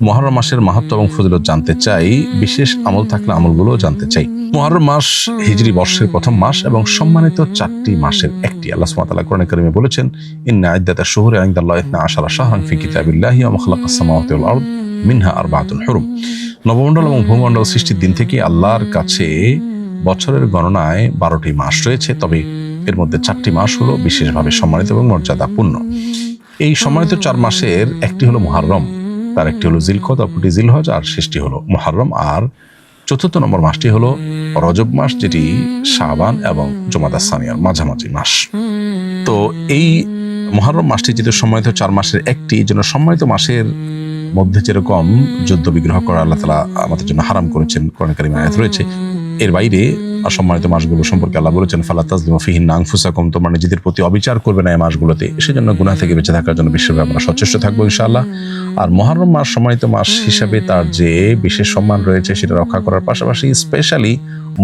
মুহররম মাসের মাহাত্ম্য এবং ফজিলত জানতে চাই, বিশেষ আমল থাকলে আমলগুলো জানতে চাই। মুহররম মাস হিজরি বর্ষের প্রথম মাস এবং সম্মানিত 4টি মাসের একটি। আল্লাহ সুবহানাহু ওয়া তাআলা কোরআনে কারিমে বলেছেন, ইন্না ইদ্দাতাশ শুহুরি ইনদাল্লাহি 12 শাহরান ফি কিতাবিল্লাহি ওয়া মা খালাকাস সামাওয়াতি ওয়াল আরদ মিনহা আরবাআতুন হুরুম। নবমণ্ডল এবং ভূমণ্ডল সৃষ্টির দিন থেকে আল্লাহর কাছে বছরের গণনায় 12টি মাস রয়েছে, তবে এর মধ্যে 4টি মাস হলো বিশেষভাবে সম্মানিত এবং মর্যাদাপূর্ণ। এই সম্মানিত 4 মাসের একটি হলো মুহররম, তার একটি হলো জিলকদ, অপরটি জিলহজ, আর শেষটি হলো মুহররম। আর চতুর্থ নম্বর মাসটি হলো রজব মাস, যেটি শাবান এবং জুমাদা সানিয়ার মাঝামাঝি মাস। তো এই মুহররম মাসটি যেহেতু সম্মানিত 4 মাসের একটি, জন্য সম্মানিত মাসের মধ্যে যেরকম যুদ্ধ বিগ্রহ করা আল্লাহ তাআলা আমাদের জন্য হারাম করেছেন, কোরআন কারিমে আয়াত রয়েছে। এর বাইরে সম্মানিত মাসগুলো সম্পর্কে আল্লাহ বলেছেন, ফালা তাজলিমু ফিহিন্না আনফুসাকুম, তোমরা নিজেদের প্রতি অবিচার করবে না এই মাসগুলোতে। সেজন্য গুনাহ থেকে বেঁচে থাকার জন্য বিশেষভাবে আমরা সচেষ্ট থাকবো ইনশাআল্লাহ। আর মুহররম মাস সম্মানিত মাস হিসাবে তার যে বিশেষ সম্মান রয়েছে সেটা রক্ষা করার পাশাপাশি স্পেশালি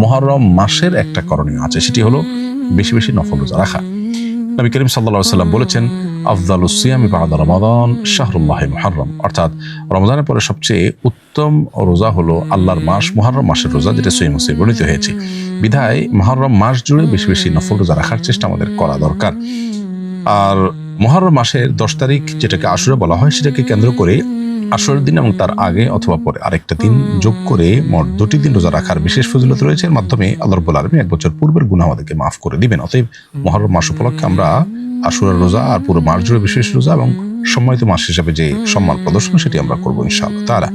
মুহররম মাসের একটা করণীয় আছে, সেটি হলো বেশি বেশি নফল রোজা রাখা। নবী করিম সাল্লাল্লাহু আলাইহি ওয়াসাল্লাম বলেছেন, আফদালুস সিয়ামি বা'দা রমাদান শাহরুল্লাহি মুহররম, অর্থাৎ রমজানের পরে সবচেয়ে উত্তম রোজা হলো আল্লাহর মাস মুহররম মাসের রোজা, যেটা সহিহ মুসলিমে বর্ণিত হয়েছে। বিধায় মুহররম মাস জুড়ে বেশি বেশি নফল রোজা রাখার চেষ্টা আমাদের করা দরকার। আর মুহররম মাসের 10 তারিখ, যেটাকে আশুরা বলা হয়, সেটাকে কেন্দ্র করে আশুরার দিন এবং তার আগে অথবা পরে আরেকটা দিন যোগ করে মোট 2টি দিন রোজা রাখার বিশেষ ফজিলত রয়েছে। এর মাধ্যমে আল্লাহ রাব্বুল আলামিন 1 বছর পূর্বের গুনাহ আমাদেরকে মাফ করে দিবেন। অতএব মুহররম মাস উপলক্ষে আমরা আশুরার রোজা আর পুরো মাস জুড়ে বিশেষ রোজা এবং সম্মানিত মাস হিসাবে যে সম্মান প্রদর্শন, সেটি আমরা করবো ইনশাআল্লাহ তাআলা।